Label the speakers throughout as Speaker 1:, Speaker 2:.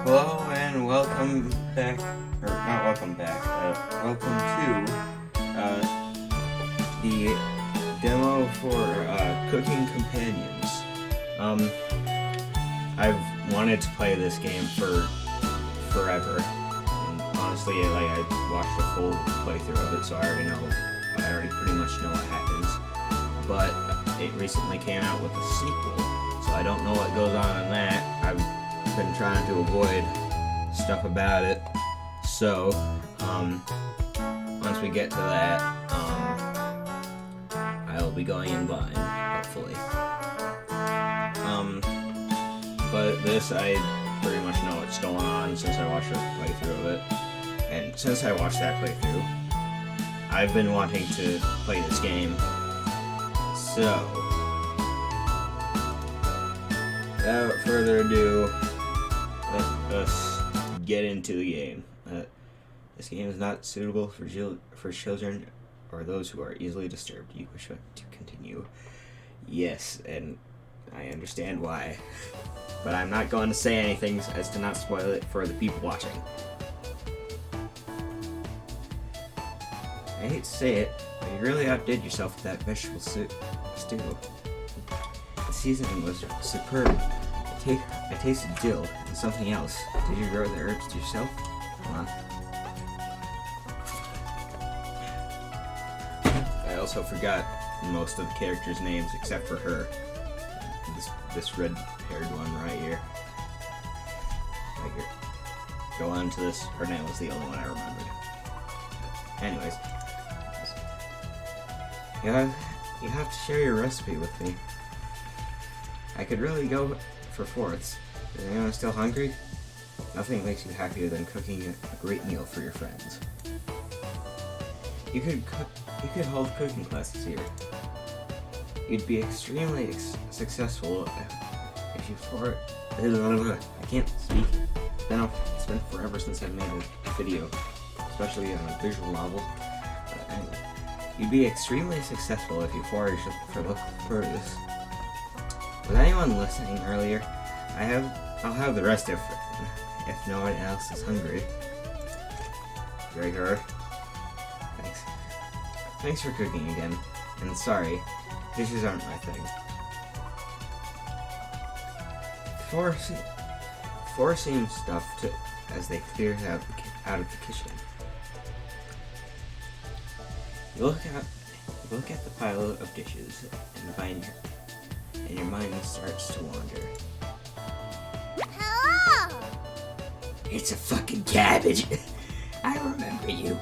Speaker 1: Hello and welcome back, or not welcome back, welcome to the demo for Cooking Companions. I've wanted to play this game for forever, and honestly, I watched a full playthrough of it, so I already pretty much know what happens. But it recently came out with a sequel, so I don't know what goes on in that. I've been trying to avoid stuff about it, so once we get to that, I'll be going in blind, hopefully. But this, I pretty much know what's going on since I watched a playthrough of it, and since I watched that playthrough, I've been wanting to play this game. So without further ado, let us get into the game. This game is not suitable for children or those who are easily disturbed. You wish to continue? Yes, and I understand why. But I'm not going to say anything as to not spoil it for the people watching. I hate to say it, but you really outdid yourself with that vegetable stew. The seasoning was superb. I tasted dill and something else. Did you grow the herbs yourself? Come on. I also forgot most of the characters' names except for her. This red-haired one right here. Go on to this. Her name was the only one I remembered. Anyways. You have to share your recipe with me. I could really go for fourths. Is anyone still hungry? Nothing makes you happier than cooking a great meal for your friends. You could hold cooking classes here. You'd be extremely successful if you I can't speak. It's been forever since I've made a video, especially on a visual novel. Anyway, you'd be extremely successful if you foraged for local produce. Was anyone listening earlier? I'll have the rest if no one else is hungry. Gregor. Thanks for cooking again. And sorry, dishes aren't my thing. Forcing stuff as they clear out of the kitchen. You look at the pile of dishes and your mind starts to wander.
Speaker 2: Hello!
Speaker 1: It's a fucking cabbage. I remember you.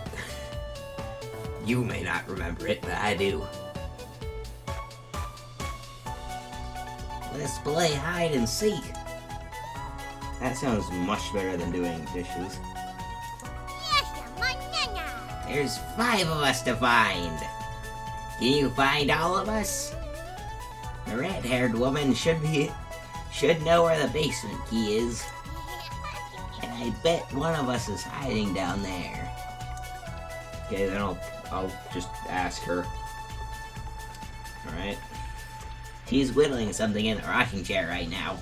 Speaker 1: You may not remember it, but I do. Let's play hide and seek. That sounds much better than doing dishes. There's 5 of us to find. Can you find all of us? The red-haired woman should know where the basement key is. And I bet one of us is hiding down there. Okay, then I'll just ask her. Alright. She's whittling something in the rocking chair right now.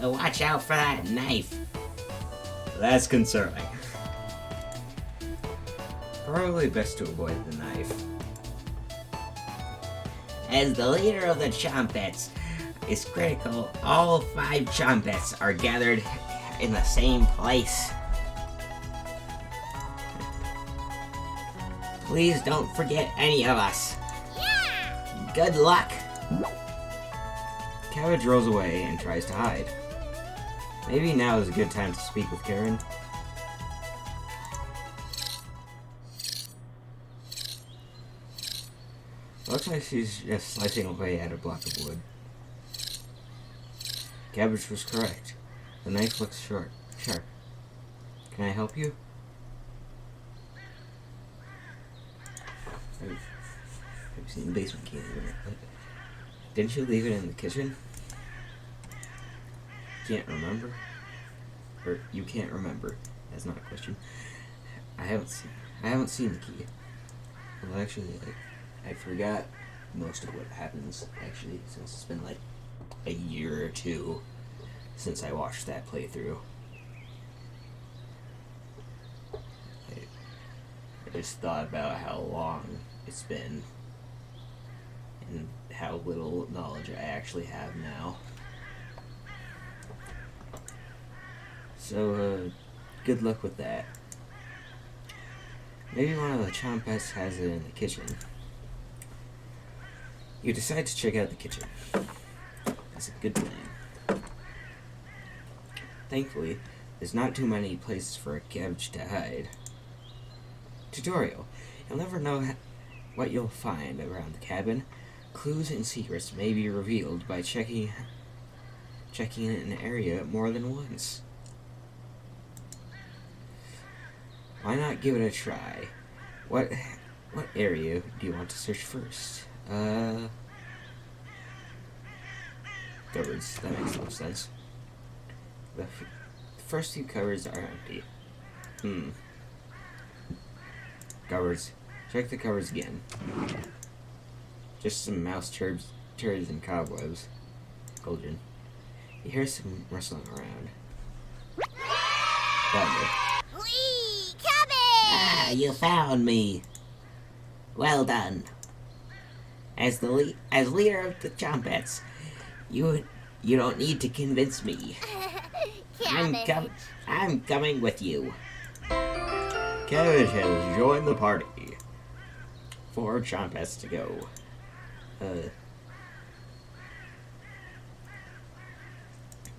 Speaker 1: So watch out for that knife. That's concerning. Probably best to avoid the knife. As the leader of the Chompets is critical, all 5 Chompets are gathered in the same place. Please don't forget any of us.
Speaker 2: Yeah!
Speaker 1: Good luck. Cabbage rolls away and tries to hide. Maybe now is a good time to speak with Karen. Looks like she's just slicing away at a block of wood. Cabbage was correct. The knife looks sharp. Can I help you? I've seen the basement key anywhere. Didn't you leave it in the kitchen? Can't remember? Or you can't remember. That's not a question. I haven't seen the key. Well, actually, I forgot most of what happens, actually, since it's been like a year or two. since I watched that playthrough. I just thought about how long it's been and how little knowledge I actually have now. So, good luck with that. Maybe one of the Chompets has it in the kitchen. You decide to check out the kitchen. That's a good plan. Thankfully, there's not too many places for a cabbage to hide. Tutorial. You'll never know what you'll find around the cabin. Clues and secrets may be revealed by checking an area more than once. Why not give it a try? What area do you want to search first? Cupboards. That makes no sense. The first two cupboards are empty. Cupboards. Check the cupboards again. Just some mouse turds and cobwebs. Cauldron. You hear some rustling around. Found it.
Speaker 2: Whee! Cabbage!
Speaker 3: Ah, you found me. Well done. As leader of the Chompets, you don't need to convince me.
Speaker 2: Cabbage.
Speaker 3: I'm coming with you.
Speaker 1: Cabbage has joined the party. 4 Chompets to go.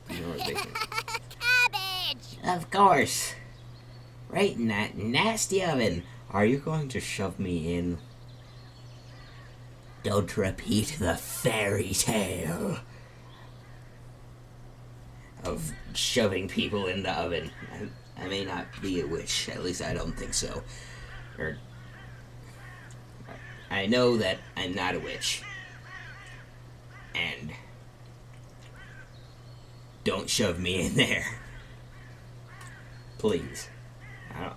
Speaker 2: Cabbage!
Speaker 3: Of course. Right in that nasty oven.
Speaker 1: Are you going to shove me in?
Speaker 3: Don't repeat the fairy tale of shoving people in the oven. I may not be a witch, at least I don't think so. Or, I know that I'm not a witch. And don't shove me in there.
Speaker 1: Please.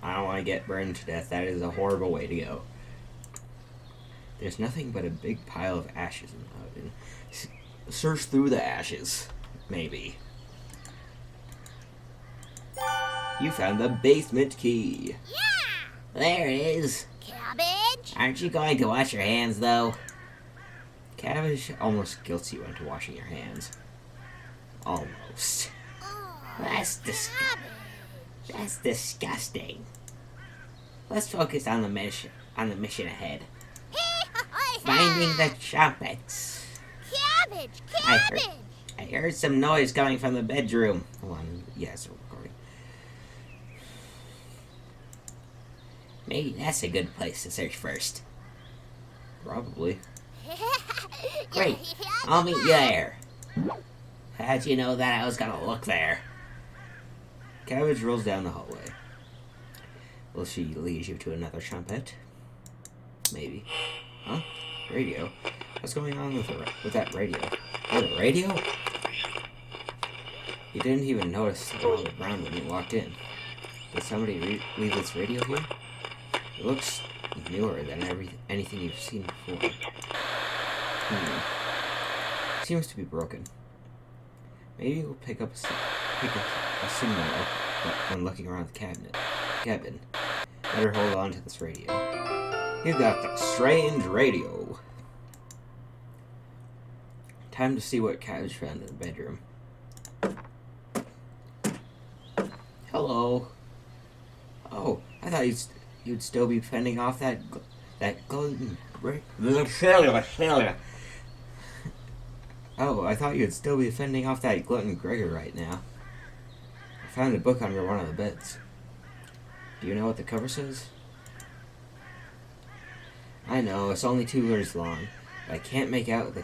Speaker 1: I don't want to get burned to death. That is a horrible way to go. There's nothing but a big pile of ashes in the oven. Search through the ashes. Maybe. You found the basement key.
Speaker 2: Yeah!
Speaker 3: There it is.
Speaker 2: Cabbage?
Speaker 3: Aren't you going to wash your hands, though?
Speaker 1: Cabbage almost guilts you into washing your hands. Almost.
Speaker 2: Oh,
Speaker 3: That's
Speaker 2: cabbage.
Speaker 3: That's disgusting. Let's focus on the mission ahead. Finding the Chompets.
Speaker 2: Cabbage!
Speaker 3: I
Speaker 2: Cabbage!
Speaker 3: heard some noise coming from the bedroom. Hold on. Yes, we're recording. Maybe that's a good place to search first.
Speaker 1: Probably.
Speaker 3: Great. I'll meet you there. How'd you know that I was gonna look there?
Speaker 1: Cabbage rolls down the hallway. Will she lead you to another Chompet? Maybe. Huh? Radio? What's going on with that radio? Oh, the radio? You didn't even notice it on the ground when you walked in. Did somebody leave this radio here? It looks newer than anything you've seen before. Seems to be broken. Maybe you'll pick up a signal when looking around the cabin. Better hold on to this radio. You got the strange radio. Time to see what Cabbage found in the bedroom. Hello. Oh, I thought you'd still be fending off that gluten. Oh, I thought you'd still be fending off that glutton Gregor right now. I found a book under one of the beds. Do you know what the cover says? I know, it's only 2 words long, but I can't make out the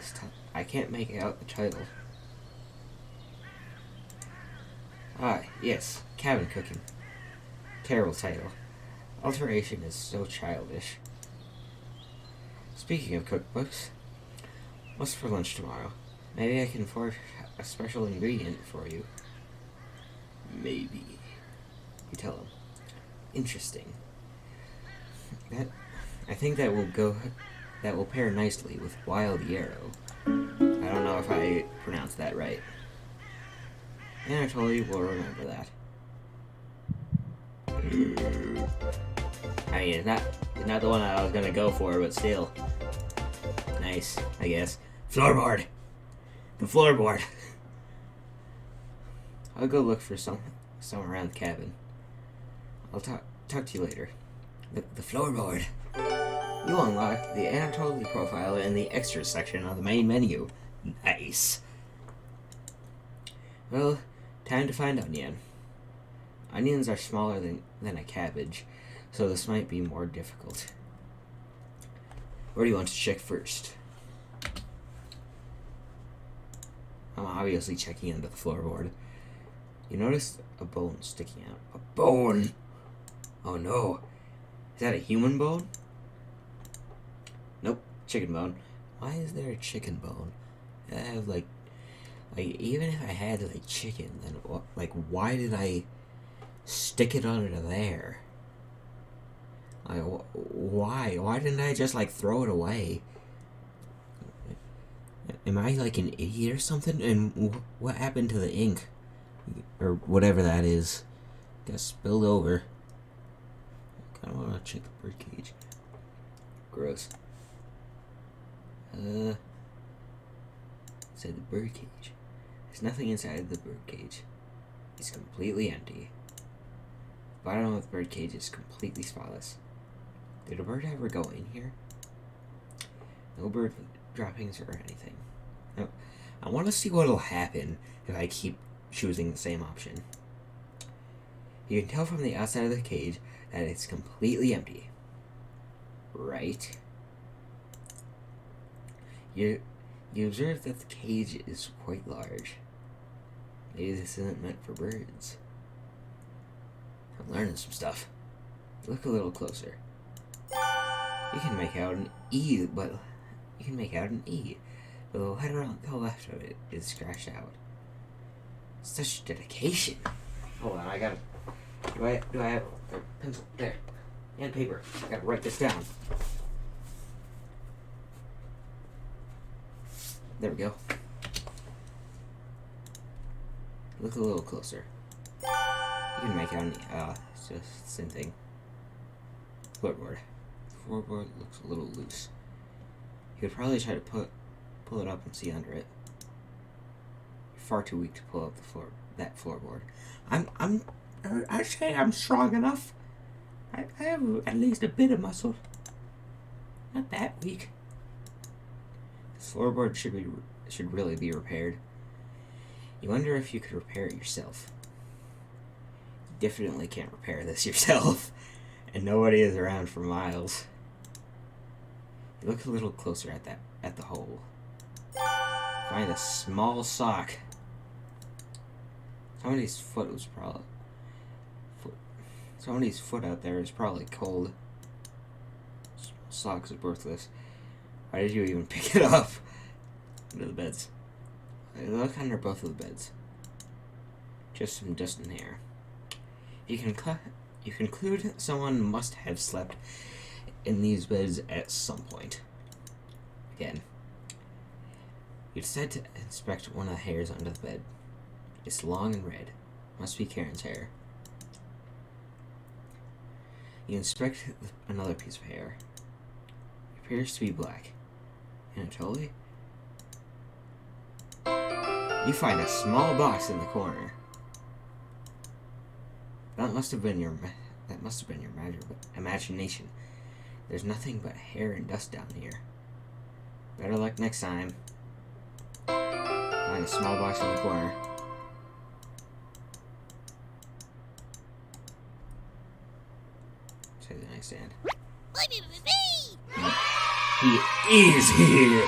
Speaker 1: title. Ah, yes, Cabin Cooking. Terrible title. Alteration is so childish. Speaking of cookbooks, what's for lunch tomorrow? Maybe I can forge a special ingredient for you. Maybe. You tell him. Interesting. I think that will pair nicely with Wild Yarrow. I don't know if I pronounced that right. Anatoly will remember that.
Speaker 3: I mean, it's not the one I was gonna go for, but still. Nice, I guess. Floorboard! The floorboard!
Speaker 1: I'll go look for some around the cabin. I'll talk to you later.
Speaker 3: The floorboard.
Speaker 1: You unlock the Anatoly profile in the extras section of the main menu.
Speaker 3: Nice.
Speaker 1: Well, time to find Onion. Onions are smaller than a cabbage, so this might be more difficult. Where do you want to check first? I'm obviously checking under the floorboard. You notice a bone sticking out. A bone! Oh no. Is that a human bone? Nope, chicken bone. Why is there a chicken bone? I have like even if I had like chicken, then why did I stick it under there? Like why? Why didn't I just like throw it away? Am I like an idiot or something? And what happened to the ink? Or whatever that is. Got spilled over. I kind of want to check the birdcage. Gross. Inside the birdcage. There's nothing inside the birdcage. It's completely empty. The bottom of the birdcage is completely spotless. Did a bird ever go in here? No bird droppings or anything. No. I want to see what'll happen if I keep choosing the same option. You can tell from the outside of the cage that it's completely empty. Right? You observe that the cage is quite large. Maybe this isn't meant for birds. I'm learning some stuff. Look a little closer. You can make out an E, but the letter on the left of it is scratched out. Such dedication. Hold on, I gotta. Do I have a pencil? There. And paper. I gotta write this down. There we go. Look a little closer. You can make out it's just the same thing. Floorboard. The floorboard looks a little loose. You could probably try to pull it up and see under it. You're far too weak to pull up that floorboard. I say I'm strong enough. I have at least a bit of muscle. Not that weak. This floorboard should really be repaired. You wonder if you could repair it yourself. You definitely can't repair this yourself, and nobody is around for miles. You look a little closer at the hole. Find a small sock. Somebody's foot out there is probably cold. Small socks are worthless. Why did you even pick it up? Under the beds. Look under both of the beds. Just some dust and hair. You conclude someone must have slept in these beds at some point. Again. You decide to inspect one of the hairs under the bed. It's long and red. Must be Karen's hair. You inspect another piece of hair. It appears to be black. Anatoly? You find a small box in the corner. That must have been your imagination. There's nothing but hair and dust down here. Better luck next time. Find a small box in the corner. Say the nightstand. He is here.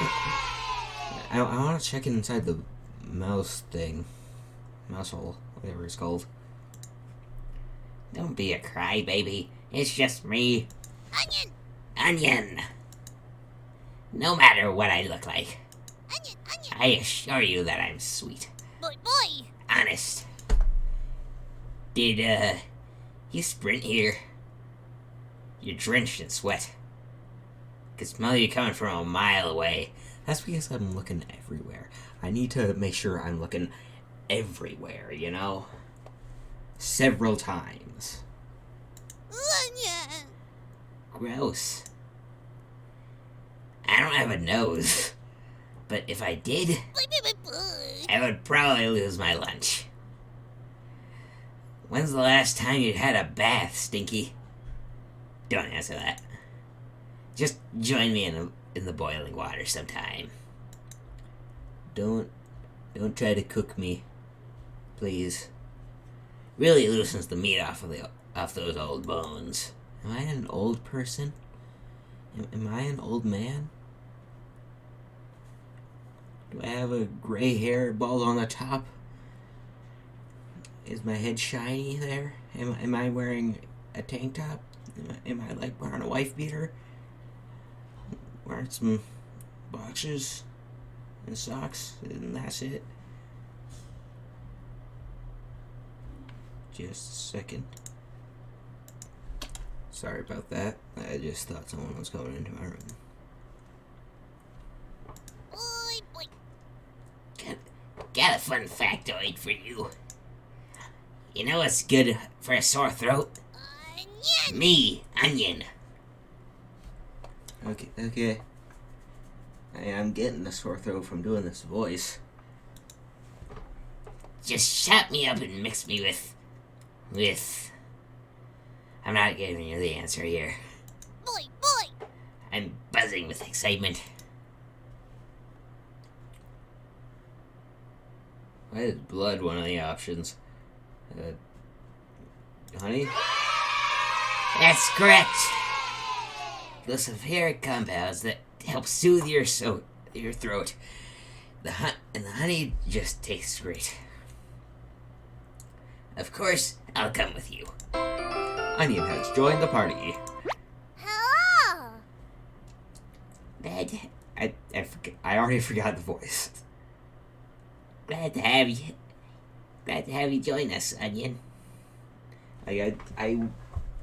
Speaker 1: I want to check inside the mouse thing. Mouse hole, whatever it's called.
Speaker 3: Don't be a crybaby. It's just me.
Speaker 2: Onion!
Speaker 3: Onion! No matter what I look like,
Speaker 2: Onion! Onion!
Speaker 3: I assure you that I'm sweet.
Speaker 2: Boy!
Speaker 3: Honest. Did, you sprint here? You're drenched in sweat. I can smell you coming from a mile away.
Speaker 1: That's because I'm looking everywhere. I need to make sure I'm looking
Speaker 3: everywhere, you know? Several times.
Speaker 2: Onion.
Speaker 3: Gross. I don't have a nose. But if I did, I would probably lose my lunch. When's the last time you had a bath, Stinky? Don't answer that. Just join me in the boiling water sometime. Don't try to cook me, please. Really loosens the meat off those old bones. Am I an old person? Am I an old man? Do I have a gray hair bald on the top? Is my head shiny there? Am I wearing a tank top? Am I like wearing a wife beater? Wearing some boxers and socks, and that's it. Just a second. Sorry about that. I just thought someone was coming into my room. Got a fun factoid for you. You know what's good for a sore throat?
Speaker 2: Onion.
Speaker 3: Me, onion.
Speaker 1: Okay. I'm getting a sore throat from doing this voice.
Speaker 3: Just shut me up and mix me with... I'm not giving you the answer here.
Speaker 2: Boy.
Speaker 3: I'm buzzing with excitement. Why is blood one of the options? Honey? That's correct. Glycephoric compounds that help soothe your throat. The honey just tastes great. Of course, I'll come with you.
Speaker 1: Onion has joined the party.
Speaker 2: Hello.
Speaker 1: I already forgot the voice.
Speaker 3: Glad to have you join us, Onion.
Speaker 1: I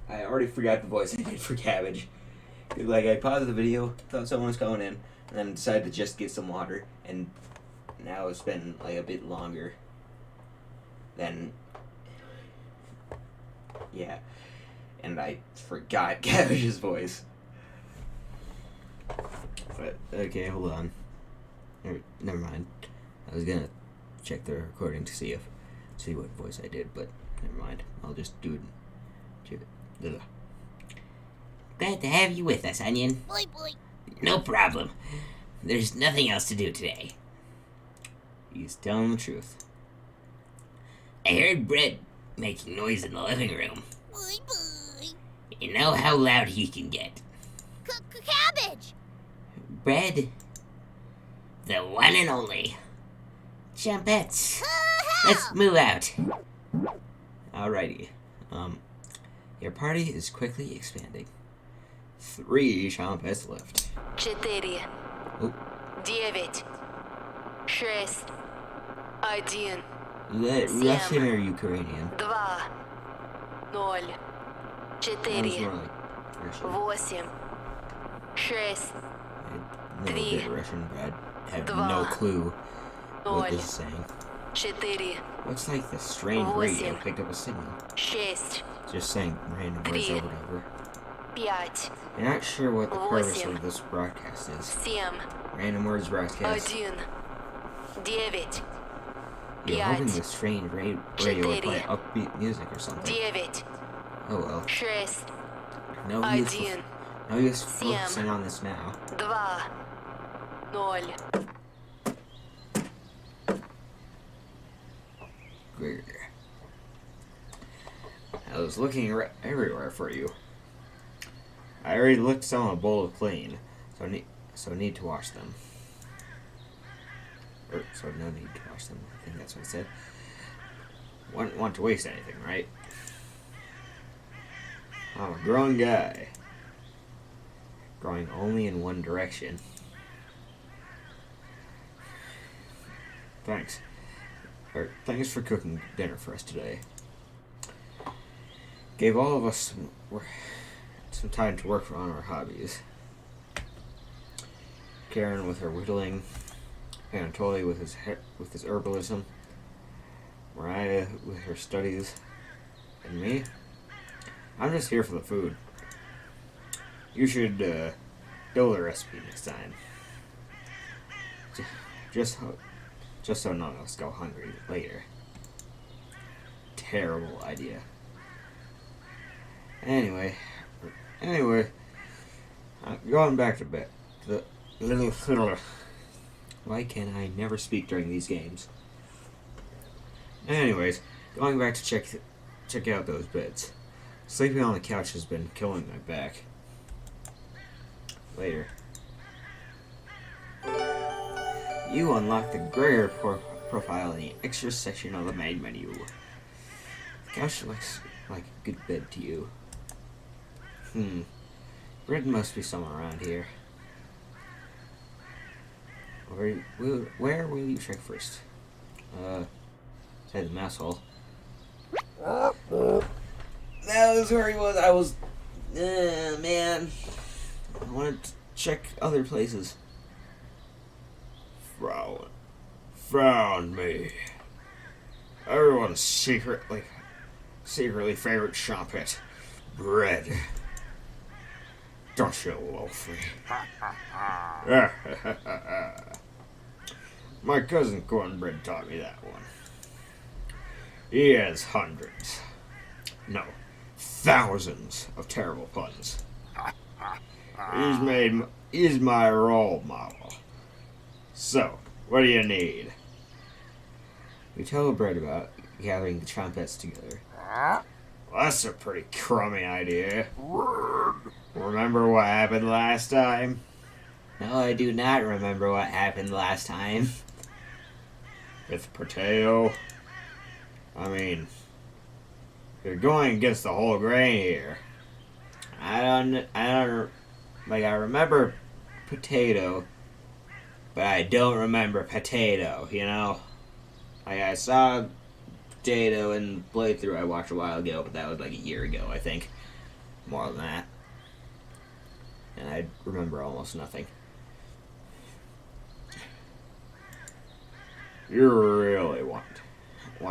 Speaker 1: already forgot the voice I did for Cabbage. Like, I paused the video, thought someone was coming in, and then decided to just get some water, and now it's been, like, a bit longer than... Yeah. And I forgot Cabbage's voice. But, okay, hold on. Never mind. I was gonna check the recording to see what voice I did, but never mind. I'll just do it. Ugh.
Speaker 3: Glad to have you with us, Onion.
Speaker 2: Boy.
Speaker 3: No problem. There's nothing else to do today.
Speaker 1: He's telling the truth.
Speaker 3: I heard Brett making noise in the living room.
Speaker 2: Boy.
Speaker 3: You know how loud he can get.
Speaker 2: Cabbage.
Speaker 3: Brett, the one and only. Champettes. Let's move out.
Speaker 1: Alrighty. Your party is quickly expanding. 3 Champets left.
Speaker 4: 4,
Speaker 1: Oh,
Speaker 4: 9, 6, 1,
Speaker 1: is that Russian or Ukrainian?
Speaker 4: 2, 0,
Speaker 1: Sounds
Speaker 4: 4,
Speaker 1: more like Russian.
Speaker 4: 8, 6,
Speaker 1: I know a bit Russian, but I have no clue what this is saying.
Speaker 4: 4,
Speaker 1: Looks like the strange radio picked up a signal.
Speaker 4: 6,
Speaker 1: Just saying random words over and over.
Speaker 4: 5,
Speaker 1: I'm not sure what the purpose of this broadcast is.
Speaker 4: 7,
Speaker 1: Random words broadcast.
Speaker 4: 1, 9,
Speaker 1: You're hoping
Speaker 4: 5,
Speaker 1: this strange radio would play upbeat music or something.
Speaker 4: 9,
Speaker 1: Oh well.
Speaker 4: 6,
Speaker 1: No
Speaker 4: 1,
Speaker 1: use focusing on this now.
Speaker 4: 2, 0.
Speaker 1: Grr. I was looking everywhere for you. I already looked some a bowl of clean, so need to wash them. So no need to wash them. I think that's what I said. Wouldn't want to waste anything, right? I'm a grown guy. Growing only in one direction. Thanks. Thanks for cooking dinner for us today. Gave all of us some time to work on our hobbies. Karen with her whittling, Anatoly with his herbalism, Mariah with her studies, and me. I'm just here for the food. You should build a recipe next time. Just so none of us go hungry later. Terrible idea. Anyway, going back to bed. The little. Why can I never speak during these games? Anyways, going back to check out those beds. Sleeping on the couch has been killing my back. Later. You unlock the Gregor profile in the extra section of the main menu. The couch looks like a good bed to you. Bread must be somewhere around here. Where will you check first? Say the mouse hole. That was where he was. I was... man. I wanted to check other places. Found me. Everyone's secretly favorite trumpet. Bread. Don't you loaf me. My cousin Cornbread taught me that one. He has hundreds, no, thousands of terrible puns. He's my role model. So, what do you need? We tell Bread about gathering the trumpets together. Well, that's a pretty crummy idea. Remember what happened last time?
Speaker 3: No, I do not remember what happened last time.
Speaker 1: With Potato? I mean, you're going against the whole grain here.
Speaker 3: I don't, I remember Potato, but I don't remember Potato, you know? Like, I saw Potato in playthrough I watched a while ago, but that was like a year ago, I think. More than that. And I remember almost nothing.
Speaker 1: You really want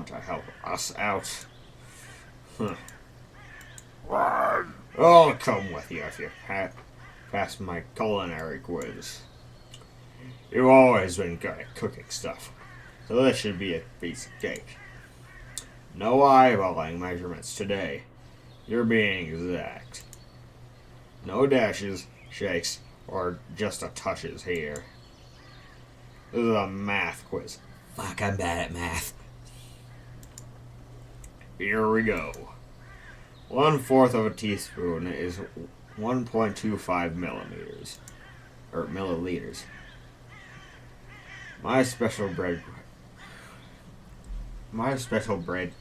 Speaker 1: to help us out? Huh. I'll come with you if you pass my culinary quiz. You've always been good at cooking stuff, so this should be a piece of cake. No eyeballing measurements today. You're being exact. No dashes, shakes, or just a touches here. This is a math quiz.
Speaker 3: Fuck, I'm bad at math.
Speaker 1: Here we go. 1/4 of a teaspoon is 1.25 millimeters. Or milliliters. My special bread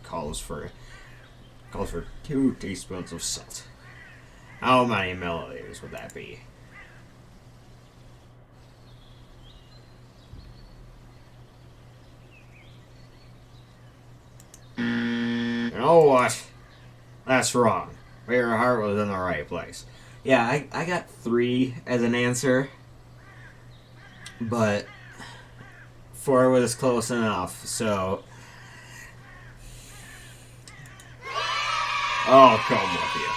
Speaker 1: calls for 2 teaspoons of salt. How many milliliters would that be? You know what? That's wrong. But your heart was in the right place.
Speaker 3: Yeah, I got 3 as an answer, but 4 was close enough, so
Speaker 1: I'll come with you.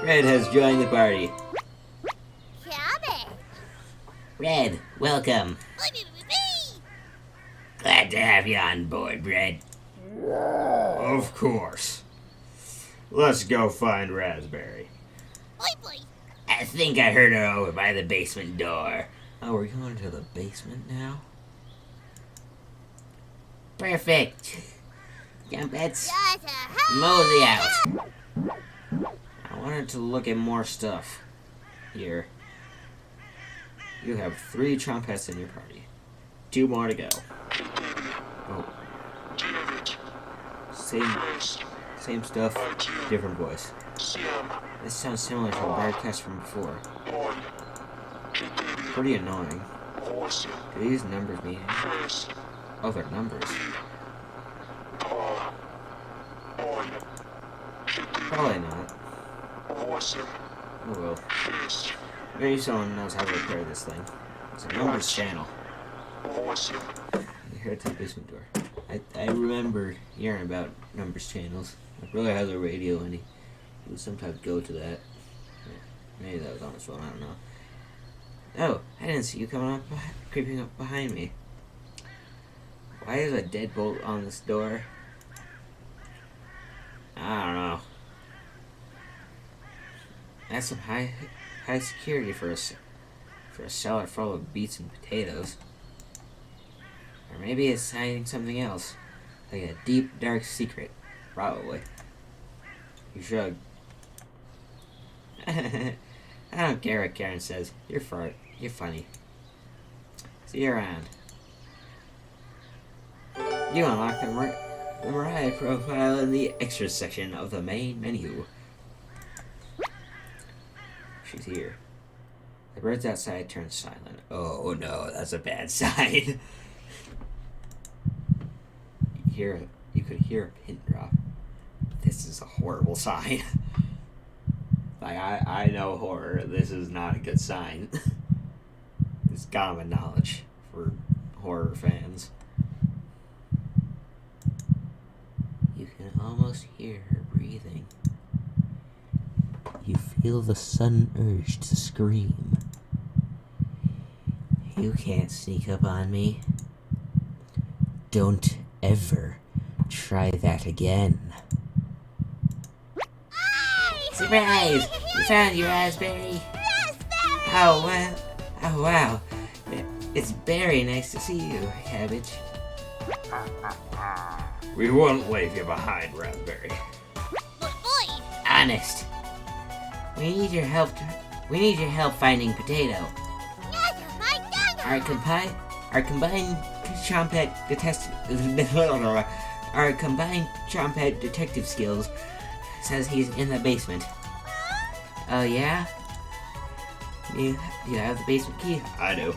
Speaker 3: Red has joined the party.
Speaker 2: Cabbage.
Speaker 3: Red, welcome. Glad to have you on board, Red.
Speaker 1: Of course. Let's go find Raspberry.
Speaker 2: Boy, boy.
Speaker 3: I think I heard her over by the basement door.
Speaker 1: Oh, we're going to the basement now?
Speaker 3: Perfect. Jumpets,
Speaker 2: That's a hell.
Speaker 3: mosey out.
Speaker 1: I wanted to look at more stuff. Here. You have 3 trumpets in your party. 2 more to go. Oh. Same stuff, different voice. This sounds similar to a broadcast from before. Pretty annoying. Do these numbers mean anything? Oh, they're numbers. Probably not. Oh well. Maybe someone knows how to repair this thing. It's a numbers channel. You head to the basement door.
Speaker 3: I remember hearing about Numbers channels. My brother has a radio and he would sometimes go to that. Maybe that was on his phone, I don't know. Oh, I didn't see you coming up, creeping up behind me. Why is a deadbolt on this door? I don't know. That's some high security for a cellar full of beets and potatoes. Or maybe it's hiding something else, like a deep, dark secret. Probably. You shrug. I don't care what Karen says. You're funny. See you around. You unlock the Mariah profile in the extras section of the main menu. She's here. The birds outside turn silent. Oh no, that's a bad sign. You could hear a pin drop. This is a horrible sign. Like, I know horror. This is not a good sign. It's common knowledge for horror fans. You can almost hear her breathing. You feel the sudden urge to scream. You can't sneak up on me. Don't ever try that again. Surprise! We found you, Raspberry!
Speaker 2: Raspberry!
Speaker 3: Oh wow. It's very nice to see you, Cabbage. We won't leave you behind, Raspberry.
Speaker 2: But boy,
Speaker 3: Honest. We need your help finding Potato.
Speaker 2: yes, my dad.
Speaker 3: Our combined Chompet detective skills says he's in the basement. Oh yeah? You have the basement key? I do.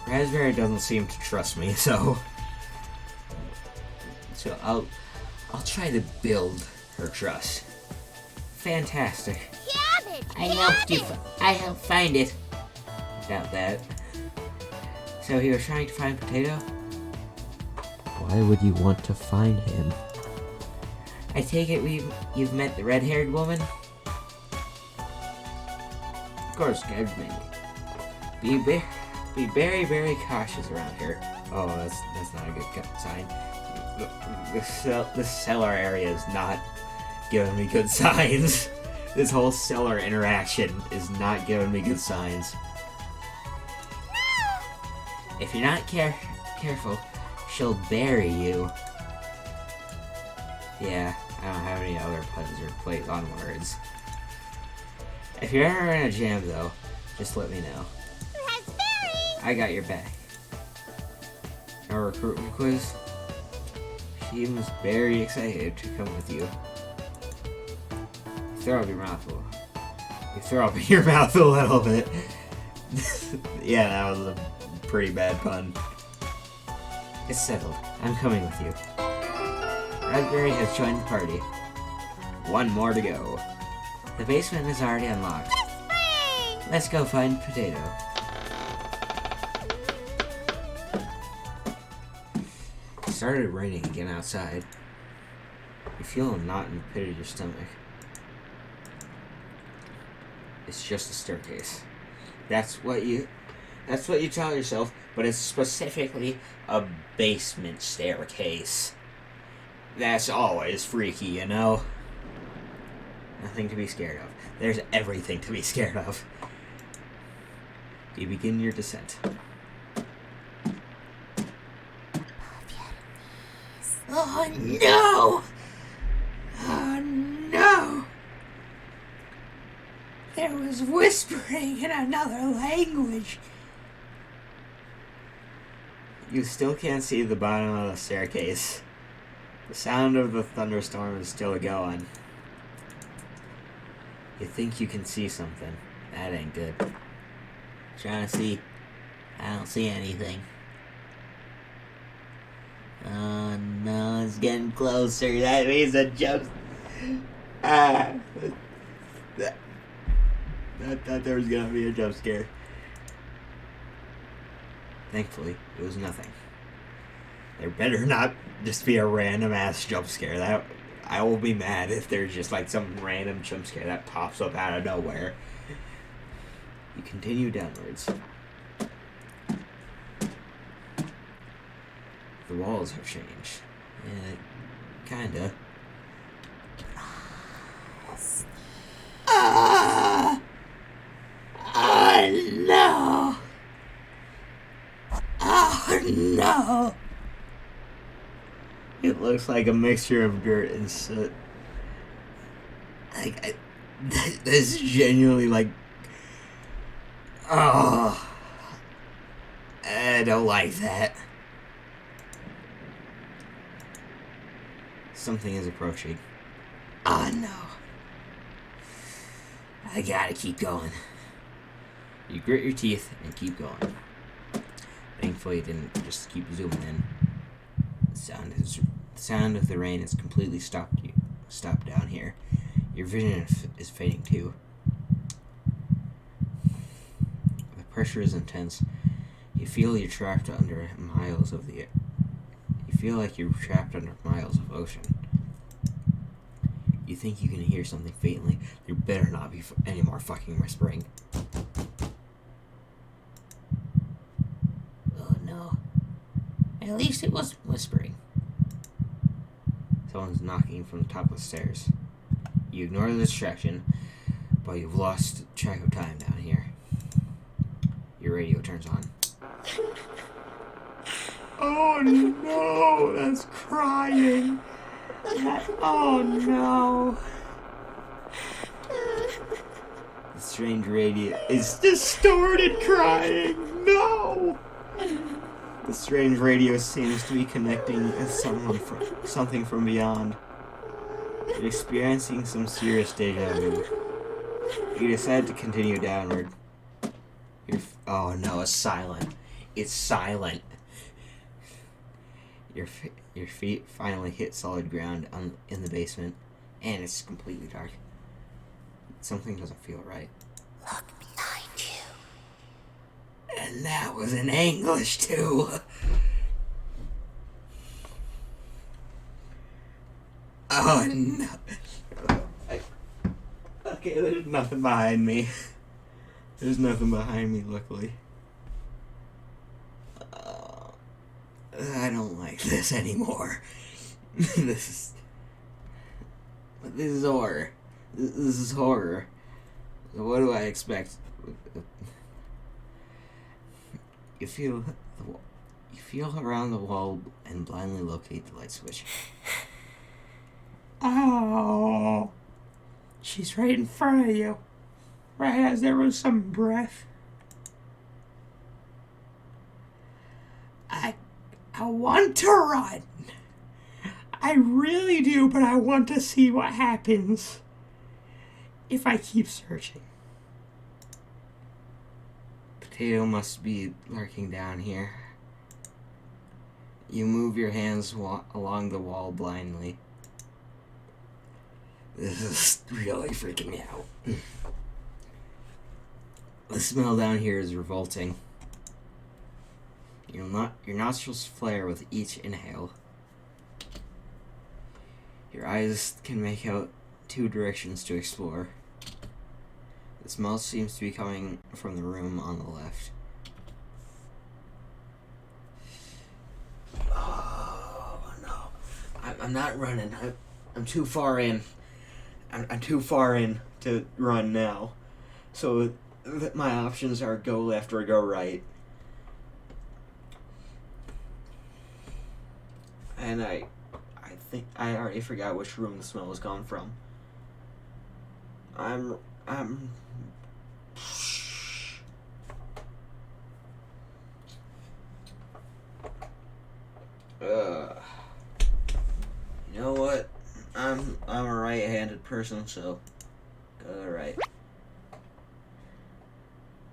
Speaker 3: Raspberry doesn't seem to trust me, so I'll try to build her trust. Fantastic.
Speaker 2: Cabbage!
Speaker 3: I helped find it. Doubt that. So he was trying to find Potato? Why would you want to find him? I take it you've met the red-haired woman? Of course, Cabbage mainly. Be very, very cautious around here. Oh, that's not a good sign. The cellar area is not giving me good signs. This whole cellar interaction is not giving me good signs. If you're not careful, she'll bury you. Yeah, I don't have any other puns or plays on words. If you're ever in a jam, though, just let me know.
Speaker 2: Raspberry!
Speaker 3: I got your back. Our recruitment quiz? She was very excited to come with you. You throw up your mouth a little bit. Yeah, that was a pretty bad pun. It's settled. I'm coming with you. Raspberry has joined the party. One more to go. The basement is already unlocked.
Speaker 2: Raspberry!
Speaker 3: Let's go find Potato. It started raining again outside. You feel a knot in the pit of your stomach. It's just a staircase. That's what you tell yourself, but it's specifically a basement staircase. That's always freaky, you know? Nothing to be scared of. There's everything to be scared of. You begin your descent. Oh no! Oh no! There was whispering in another language. You still can't see the bottom of the staircase. The sound of the thunderstorm is still going. You think you can see something. That ain't good. Trying to see. I don't see anything. Oh no, it's getting closer. That means a jump. I thought there was gonna be a jump scare. Thankfully, it was nothing. There better not just be a random ass jump scare. That I will be mad if there's just like some random jump scare that pops up out of nowhere. You continue downwards. The walls have changed. Yeah, kinda. Oh no! Oh no! It looks like a mixture of dirt and soot. This is genuinely like. Oh. I don't like that. Something is approaching. Oh no. I gotta keep going. You grit your teeth and keep going. Thankfully, it didn't just keep zooming in. The sound of the rain has completely stopped down here. Your vision is fading too. The pressure is intense. You feel you're trapped under miles of the. You feel like you're trapped under miles of ocean. You think you can hear something faintly. There better not be any more fucking whispering. Oh no. At least it wasn't whispering. Someone's knocking from the top of the stairs. You ignore the distraction, but you've lost track of time down here. Your radio turns on. Oh no, that's crying. Oh no. The strange radio is distorted crying. No. The strange radio seems to be connecting with something from beyond. You're experiencing some serious deja vu. You decide to continue downward. Oh no, it's silent. It's silent. Your feet finally hit solid ground in the basement, and it's completely dark. Something doesn't feel right.
Speaker 2: Look behind you.
Speaker 3: And that was in English too. Oh no. Okay, there's nothing behind me. There's nothing behind me, luckily. I don't like this anymore. This is horror. This is horror. What do I expect? You feel around the wall and blindly locate the light switch. Oh, she's right in front of you, right as there was some breath. I want to run. I really do, but I want to see what happens if I keep searching. Potato must be lurking down here. You move your hands along the wall blindly. This is really freaking me out. The smell down here is revolting. Your nostrils flare with each inhale. Your eyes can make out two directions to explore. The smell seems to be coming from the room on the left. Oh no! I'm not running. I'm too far in. I'm too far in to run now. So my options are go left or go right. And I think I already forgot which room the smell was coming from. I'm you know what? I'm a right-handed person, so go to the right.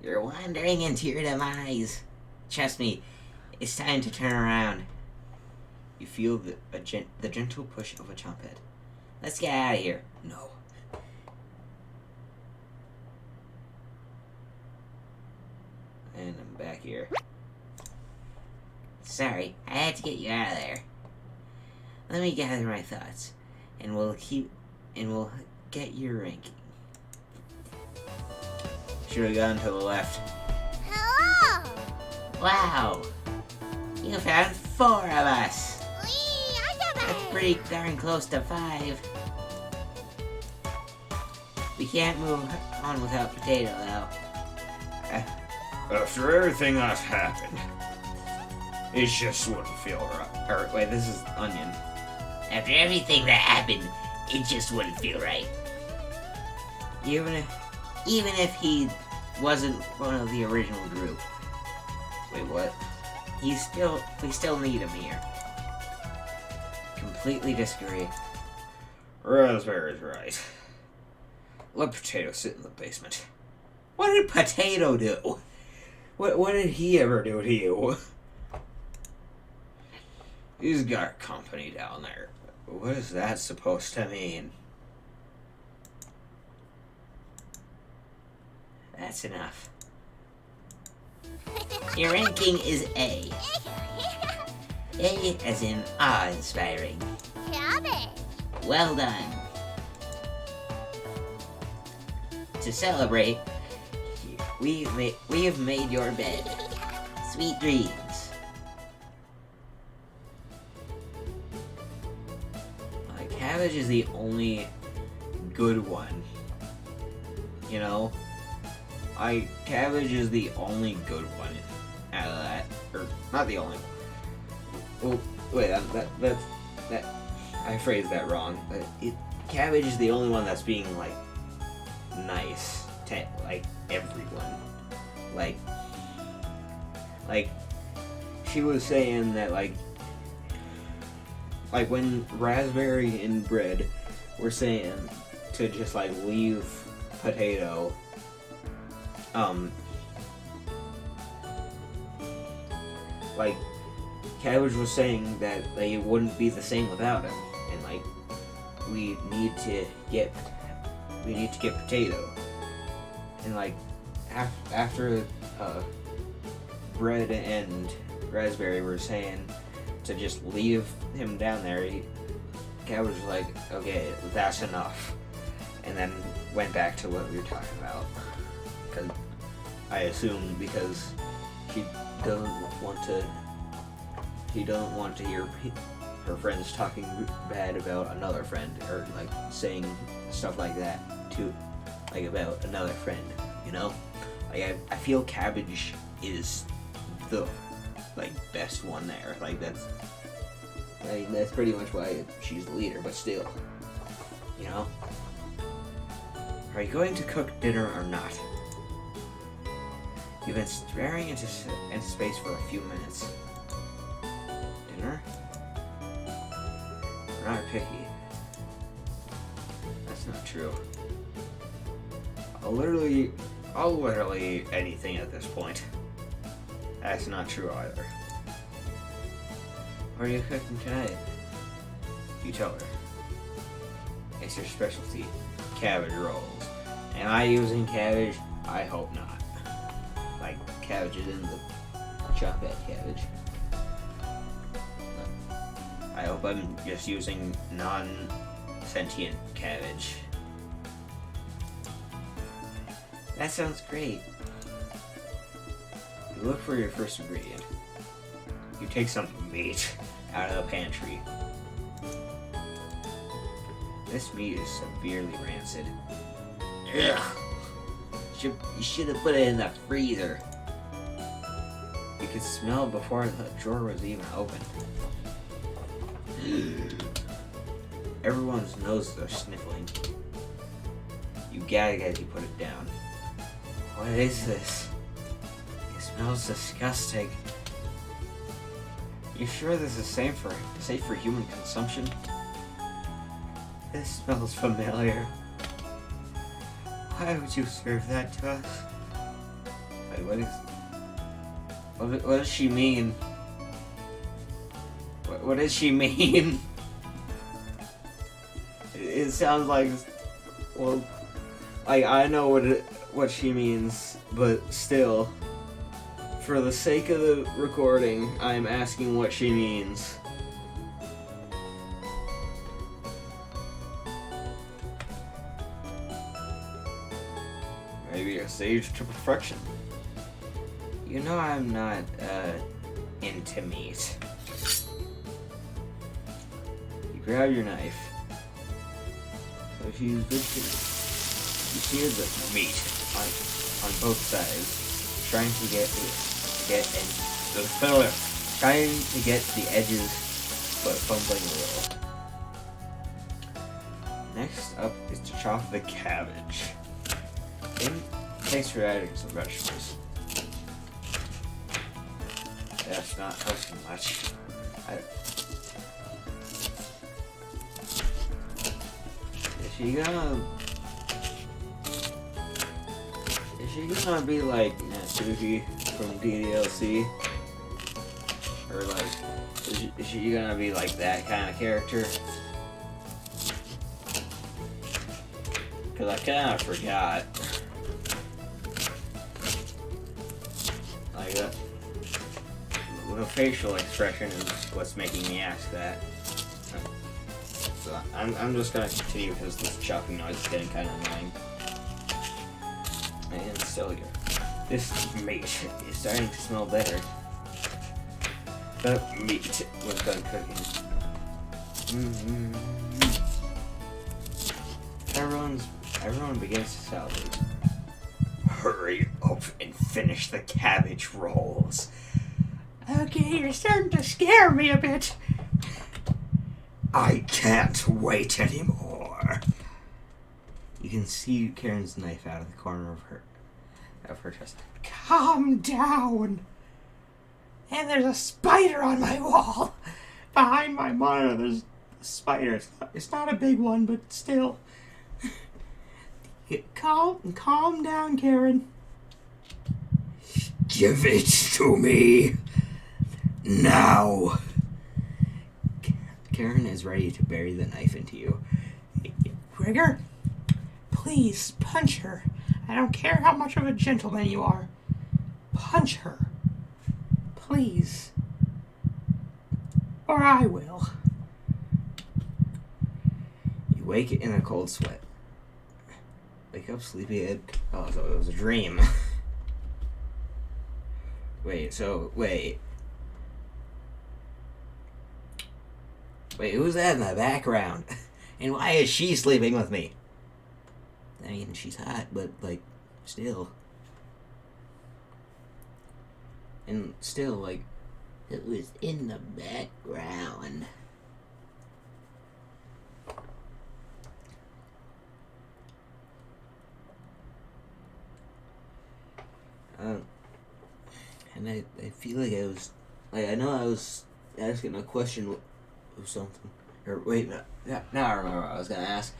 Speaker 3: You're wandering into your demise. Trust me, it's time to turn around. You feel the gentle push of a chomp head. Let's get out of here. No. And I'm back here. Sorry, I had to get you out of there. Let me gather my thoughts, and we'll get your ranking.
Speaker 1: Should have gone to the left.
Speaker 2: Hello!
Speaker 3: Wow! You found 4 of us!
Speaker 2: Wee,
Speaker 3: That's pretty darn close to 5. We can't move on without Potato, though.
Speaker 1: After everything that's happened, it just wouldn't feel right. Or, wait, this is Onion.
Speaker 3: After everything that happened, it just wouldn't feel right. Even if he wasn't one of the original group.
Speaker 1: Wait, what?
Speaker 3: We still need him here. Completely disagree.
Speaker 1: Raspberry's right. Let Potato sit in the basement.
Speaker 3: What did Potato do?
Speaker 1: What did he ever do to you? He's got company down there. What is that supposed to mean?
Speaker 3: That's enough. Your ranking is A. A as in awe-inspiring.
Speaker 2: Cabbage.
Speaker 3: Well done. To celebrate, we have made your bed. Sweet dreams.
Speaker 1: Cabbage is the only good one. You know? Cabbage is the only good one out of that. Or, not the only one. Well, wait, that I phrased that wrong. Cabbage is the only one that's being, like, nice to, like, everyone. Like, she was saying that, like, when Raspberry and Bread were saying to just, like, leave Potato, like, Cabbage was saying that it wouldn't be the same without him, and, like, we need to get Potato, and, like, after Bread and Raspberry were saying to just leave him down there, Cabbage was like, okay, that's enough, and then went back to what we were talking about. Because I assume because she doesn't want to hear her friends talking bad about another friend, or like saying stuff like that to, like, about another friend, you know? Like, I feel Cabbage is the, like, best one there. Like, that's pretty much why she's the leader, but still, you know? Are you going to cook dinner or not? You've been staring into space for a few minutes. Dinner? We're not picky. That's not true. I'll literally anything at this point. That's not true either. What are you cooking tonight? You tell her. It's your specialty. Cabbage rolls. Am I using cabbage? I hope not. Like, cabbage is in the chop at cabbage. I hope I'm just using non-sentient cabbage. That sounds great. You look for your first ingredient. You take some meat out of the pantry. This meat is severely rancid. Ugh! You should have put it in the freezer. You could smell it before the drawer was even open. Everyone's noses are sniffling. You gag as you put it down. What is this? It smells disgusting. You sure this is safe for human consumption? This smells familiar. Why would you serve that to us? Wait, what does she mean? What does she mean? It sounds like, well, like, I know what she means, but still, For the sake of the recording, I'm asking what she means. Maybe a sage to perfection. You know I'm not, into meat. You grab your knife. So she's lifting. You see the meat on both sides, trying to get the edges, but fumbling a little. Next up is to chop the cabbage. Thanks for adding some vegetables. That's not helping much. Is she gonna be like Natsuki from DDLC? Or like, is she gonna be like that kind of character? Cause I kinda forgot. Like that. The facial expression is what's making me ask that. So I'm just gonna continue because this chopping noise is getting kind of annoying. And still here. This meat is starting to smell better. The meat was done cooking. Everyone begins to salivate. Hurry up and finish the cabbage rolls.
Speaker 5: Okay, you're starting to scare me a bit.
Speaker 1: I can't wait anymore. You can see Karen's knife out of the corner of her chest.
Speaker 5: Calm down. And there's a spider on my wall. Behind my monitor, there's a spider. It's not a big one, but still. Calm down, Karen.
Speaker 1: Give it to me. Now. Karen is ready to bury the knife into you.
Speaker 5: Gregor, please punch her. I don't care how much of a gentleman you are. Punch her. Please. Or I will.
Speaker 1: You wake in a cold sweat. Wake up, sleepyhead. Oh, so it was a dream. Wait, who's that in the background? And why is she sleeping with me? I mean, she's hot, but, like, still. And still, like, it was in the background. And I feel like I was, like, I know I was asking a question of something. Or, wait, no, now I remember what I was gonna ask.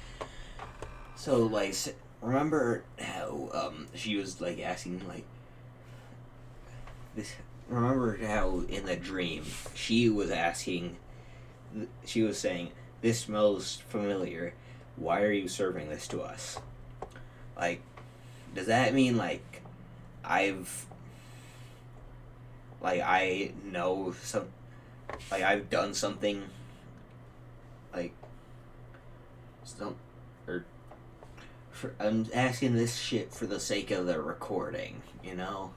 Speaker 1: So, like, remember how, she was, like, asking, like, this, remember how in the dream, she was saying, this smells familiar, why are you serving this to us? Like, does that mean, like, I know I've done something, like, I'm asking this shit for the sake of the recording, you know?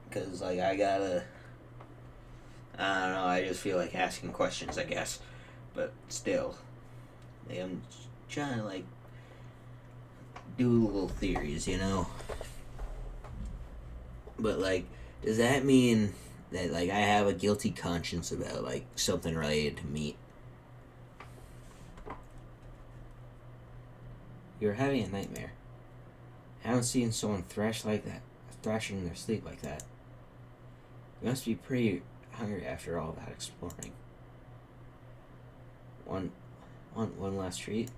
Speaker 1: Because, like, I don't know, I just feel like asking questions, I guess. But still, like, I'm trying to, like, do little theories, you know? But, like, does that mean that, like, I have a guilty conscience about, like, something related to meat? You're having a nightmare. I haven't seen someone thrashing in their sleep like that. You must be pretty hungry after all that exploring. One last treat?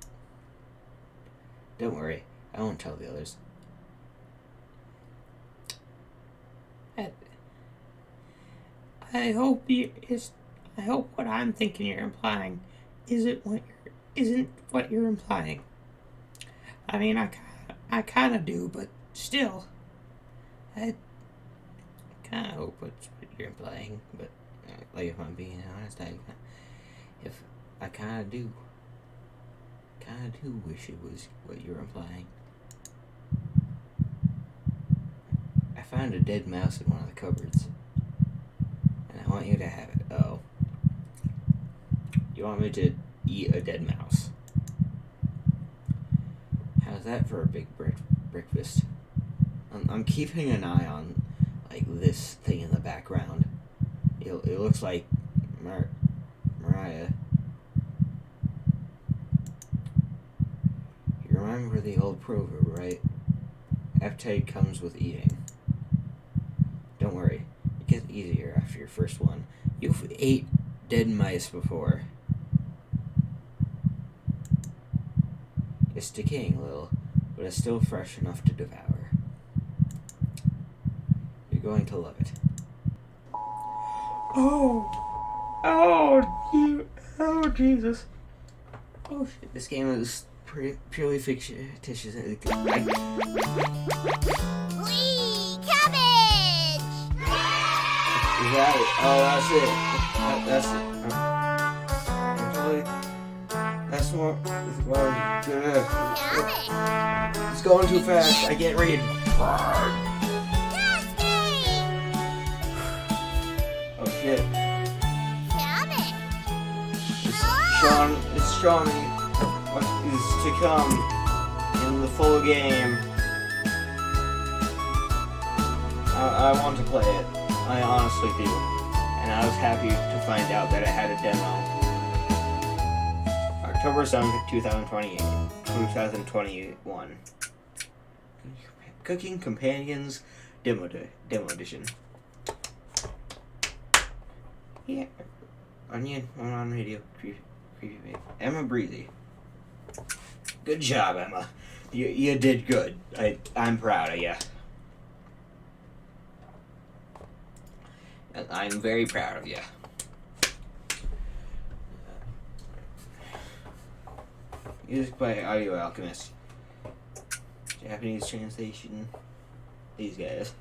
Speaker 1: Don't worry, I won't tell the others.
Speaker 5: I hope what I'm thinking you're implying isn't what you're implying. I mean, I kind of do, but still,
Speaker 3: kind of hope it's what you're implying, but like if I'm being honest, I kind of do wish it was what you're implying. I found a dead mouse in one of the cupboards, and I want you to have it. Oh, you want me to eat a dead mouse? How's that for a big breakfast? I'm keeping an eye on like this thing in the background. It looks like Mariah. You remember the old proverb, right? Appetite comes with eating. Don't worry, it gets easier after your first one. You've ate dead mice before. It's decaying a little, but it's still fresh enough to devour. You're going to love it.
Speaker 5: Oh, Jesus.
Speaker 3: Oh shit, this game is purely fictitious.
Speaker 2: Wee! Cabbage!
Speaker 3: Is that it? Oh, that's it. Actually, that's more.
Speaker 2: Cabbage!
Speaker 3: It's going too fast. I can't read. Oh shit.
Speaker 2: Cabbage!
Speaker 3: It's showing me what is to come in the full game. I want to play it. I honestly do. And I was happy to find out that it had a demo. October 7th, 2021. Cooking Companions Demo Edition. Yeah. Onion, I'm on radio. Emma Breezy. Good job, Emma. You did good. I'm proud of you. I'm very proud of you. Music by Audio Alchemist. Japanese translation. These guys.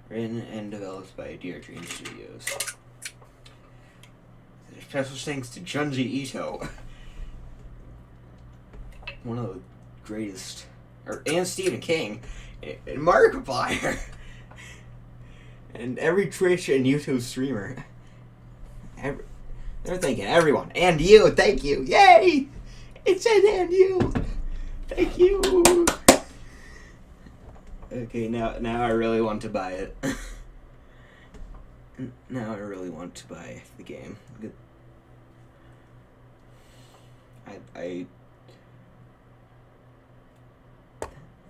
Speaker 3: Written and developed by Deer Dream Studios. Special thanks to Junji Ito. One of the greatest. And Stephen King. And Markiplier. And every Twitch and YouTube streamer. They're thanking everyone. And you, thank you. Yay! It said and you. Thank you. Okay, now I really want to buy it. Now I really want to buy the game.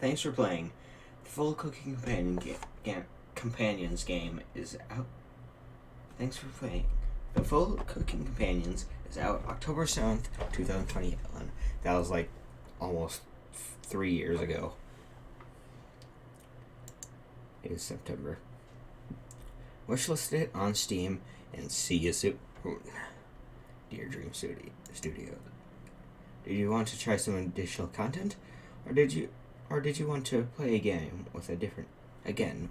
Speaker 3: Thanks for playing. The full Cooking Companions game is out. Thanks for playing. The full Cooking Companions is out October 7th, 2021. That was like almost 3 years ago. It is September. Wishlist it on Steam and see you soon. Dear Dream Studio. Did you want to try some additional content, or did you want to play a game with a different ending?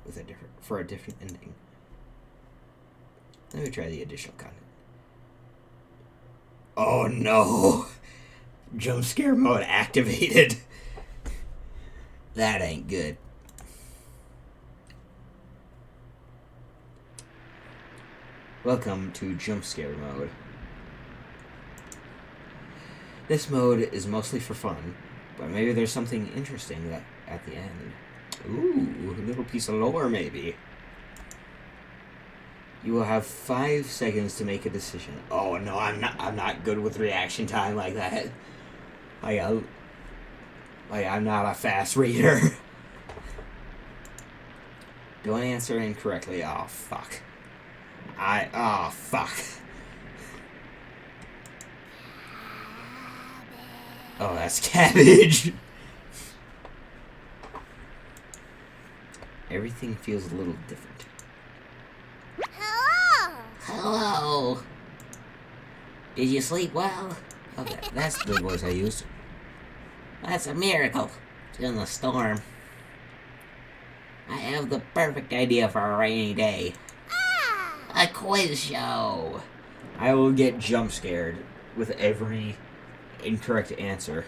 Speaker 3: Let me try the additional content. Oh no! Jump scare mode activated. That ain't good. Welcome to jump scare mode. This mode is mostly for fun, but maybe there's something interesting at the end. Ooh, a little piece of lore maybe. You will have 5 seconds to make a decision. Oh no, I'm not good with reaction time like that. I'm not a fast reader. Don't answer incorrectly. Oh fuck. Oh fuck. Oh, that's cabbage. Everything feels a little different.
Speaker 2: Hello!
Speaker 3: Hello. Did you sleep well? Okay, that's the voice I used. That's a miracle. It's in the storm. I have the perfect idea for a rainy day. A quiz show.
Speaker 1: I will get jump scared with every incorrect answer.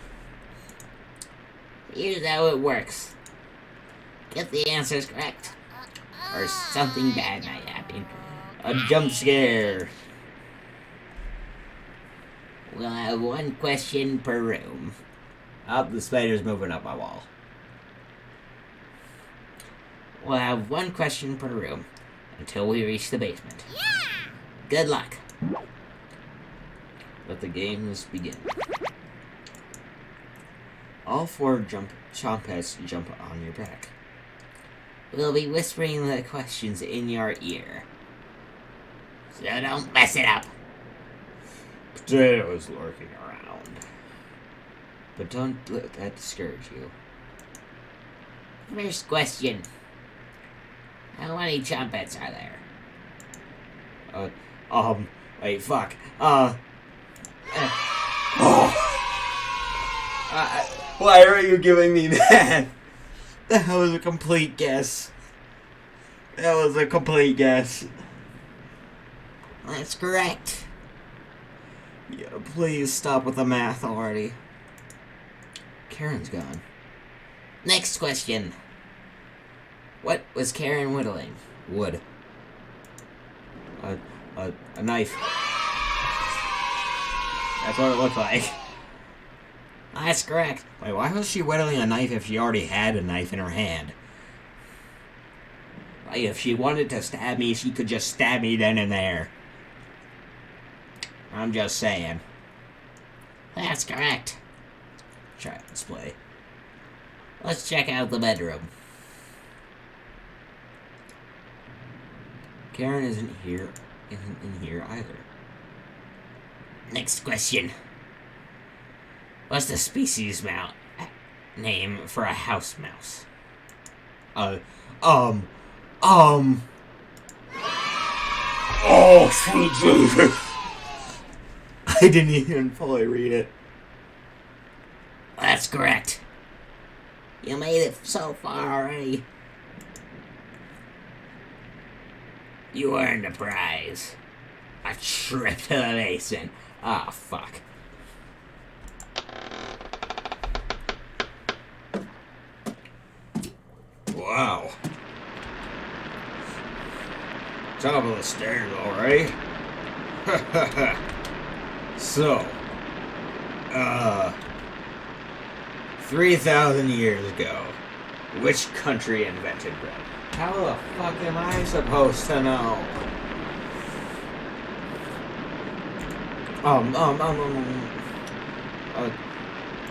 Speaker 3: Here's how it works. Get the answers correct, or something bad might happen.
Speaker 1: A jump scare.
Speaker 3: We'll have one question per room.
Speaker 1: Up, the spider's moving up my wall.
Speaker 3: We'll have one question per room until we reach the basement. Good luck.
Speaker 1: Let the games begin. All four chompets jump on your back.
Speaker 3: We'll be whispering the questions in your ear. So don't mess it up.
Speaker 1: Potatoes lurking around. But don't let that discourage you.
Speaker 3: First question. How many chompets are there?
Speaker 1: Wait, fuck. Why are you giving me that? That was a complete guess. That was a complete guess.
Speaker 3: That's correct.
Speaker 1: Yeah, please stop with the math already. Karen's gone.
Speaker 3: Next question. What was Karen whittling?
Speaker 1: Wood. A knife. That's what it looked like.
Speaker 3: That's correct.
Speaker 1: Wait, why was she whittling a knife if she already had a knife in her hand? Like, if she wanted to stab me, she could just stab me then and there. I'm just saying.
Speaker 3: That's correct.
Speaker 1: Try display.
Speaker 3: Let's check out the bedroom.
Speaker 1: Karen isn't in here either.
Speaker 3: Next question. What's the species name for a house mouse?
Speaker 1: Oh, sweet Jesus. I didn't even fully read it.
Speaker 3: That's correct. You made it so far already. You earned a prize. A trip to the basement.
Speaker 1: Ah, fuck. Wow. Top of the stairs, alright. So, 3,000 years ago, which country invented bread? How the fuck am I supposed to know?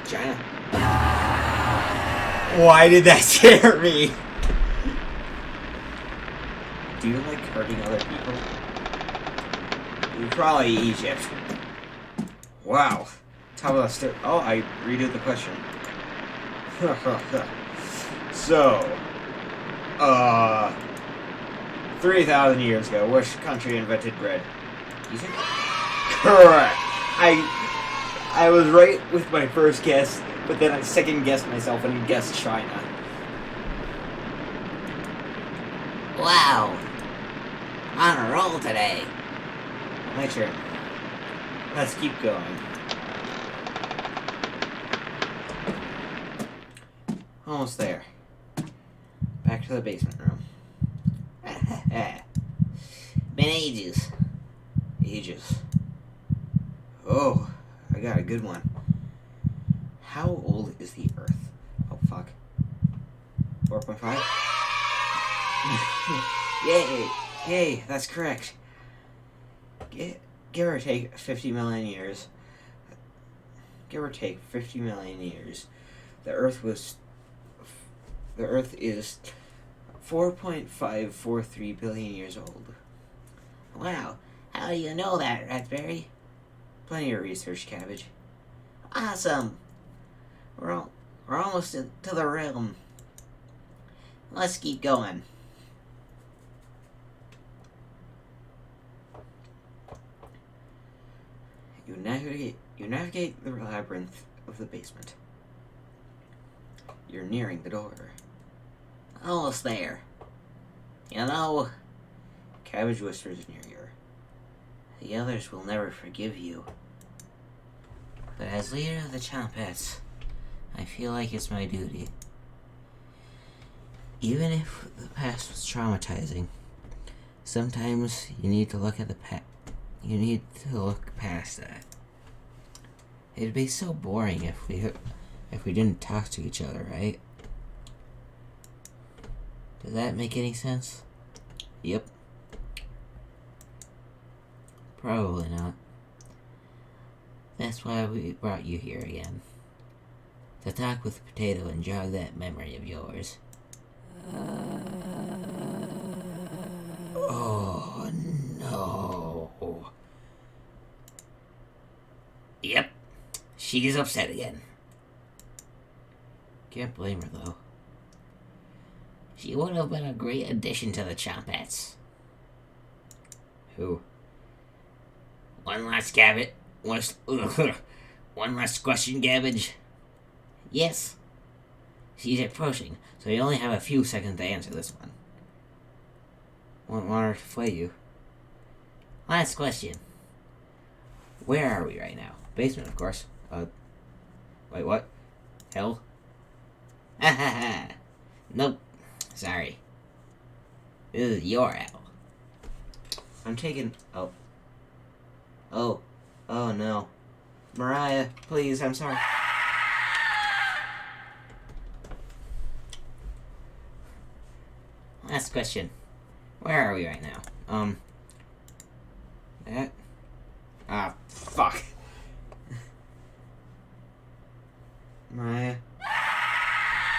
Speaker 1: China. Why did that scare me? Do you like hurting other people? Probably Egypt. Wow. Top of the stairs. Oh, I redid the question. So, 3,000 years ago, which country invented bread? Egypt? Correct. I was right with my first guess, but then I second guessed myself and guessed China.
Speaker 3: Wow. On a roll today.
Speaker 1: My turn. Let's keep going. Almost there. Back to the basement room.
Speaker 3: Been ages.
Speaker 1: Ages. Oh, I got a good one. How old is the Earth? Oh, fuck. 4.5? Yay! Yay, that's correct. Give or take 50 million years. Give or take 50 million years. The Earth is 4.543 billion years old.
Speaker 3: Wow. How do you know that, Raspberry?
Speaker 1: Plenty of research, Cabbage.
Speaker 3: Awesome. We're almost to the rim. Let's keep going.
Speaker 1: You navigate the labyrinth of the basement. You're nearing the door.
Speaker 3: Almost there. You know, Cabbage whispers in your ear, the others will never forgive you. But as leader of the Chompettes, I feel like it's my duty. Even if the past was traumatizing, sometimes you need to look at the you need to look past that. It'd be so boring if we didn't talk to each other, right? Does that make any sense? Yep. Probably not. That's why we brought you here again. To talk with Potato and jog that memory of yours. Oh no. Yep. She's upset again. Can't blame her though. She would have been a great addition to the Chompettes. Who? One last Gabbit. One last question, Gabbage. Yes. She's approaching, so you only have a few seconds to answer this one. Want her to flay you? Last question. Where are we right now? Basement, of course. Wait, what? Hell? Ha ha ha. Nope. Sorry. This is your hell. I'm taking... Oh no. Mariah, please, I'm sorry. Last question. Where are we right now? That? Ah, fuck. Mariah?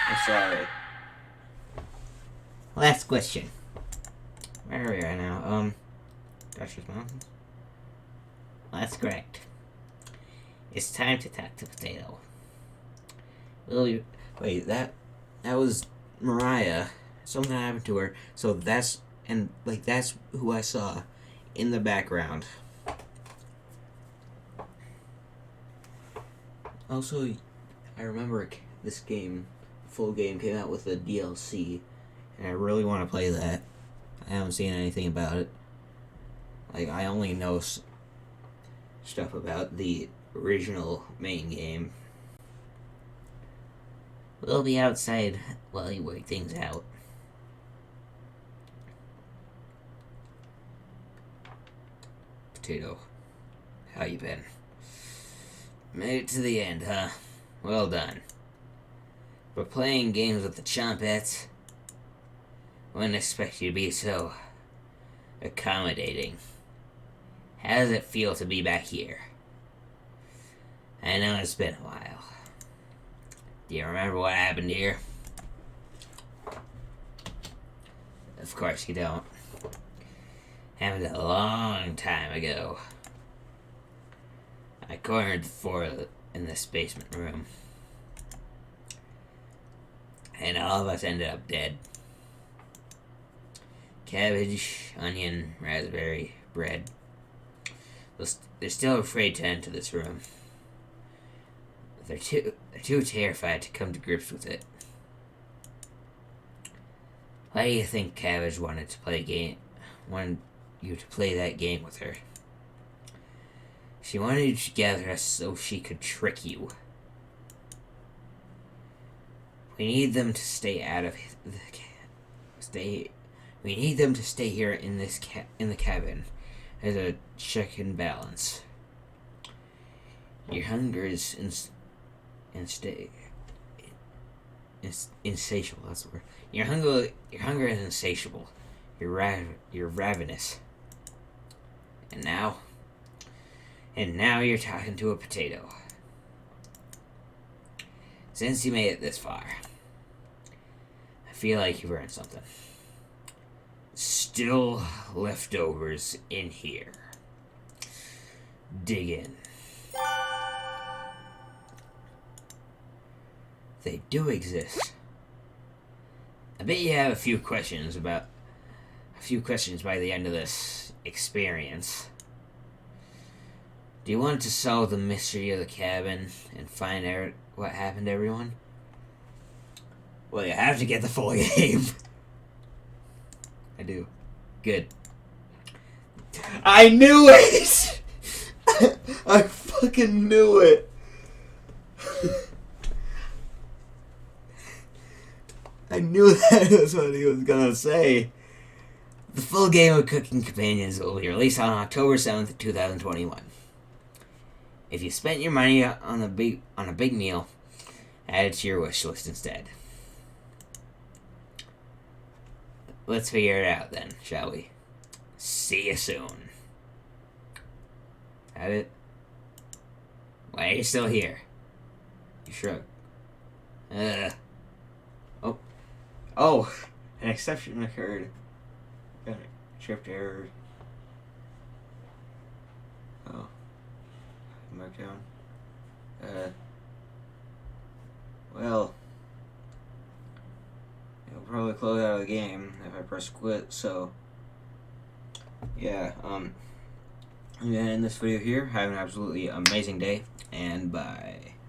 Speaker 3: I'm sorry. Last question. Where are we right now? Dutcher's Mountains? That's correct. It's time to talk to Potato. Will you... Wait, that was Mariah. Something happened to her. So that's who I saw in the background. Also, I remember this game, full game, came out with a DLC, and I really want to play that. I haven't seen anything about it. Like, I only know stuff about the original main game. We'll be outside while you work things out. Potato, how you been? Made it to the end, huh? Well done. But playing games with the Chompettes, wouldn't expect you to be so accommodating. How does it feel to be back here? I know it's been a while. Do you remember what happened here? Of course you don't. Happened a long time ago. I cornered the four in this basement room. And all of us ended up dead. Cabbage, onion, raspberry, bread. They're still afraid to enter this room. They're too terrified to come to grips with it. Why do you think Cabbage wanted you to play that game with her? She wanted you to gather us so she could trick you. We need them to stay out of We need them to stay here in the cabin as a check and balance. Your hunger is insatiable. That's the word. Your hunger is insatiable. You're ravenous. And now you're talking to a potato. Since you made it this far, I feel like you've earned something. Still leftovers in here. Dig in. They do exist. I bet you have a few questions by the end of this experience. Do you want to solve the mystery of the cabin and find out what happened to everyone? Well, you have to get the full game. I do. Good.
Speaker 1: I knew it! I fucking knew it! I knew that was what he was gonna say.
Speaker 3: The full game of Cooking Companions will be released on October 7th, 2021. If you spent your money on a big meal, add it to your wish list instead. Let's figure it out then, shall we? See you soon. That it? Why are you still here? You shrug.
Speaker 1: Oh, an exception occurred. Got a script error. Oh. Come back down. Well. It'll probably close out of the game if I press quit, so. Yeah, I'm gonna end this video here. Have an absolutely amazing day, and bye.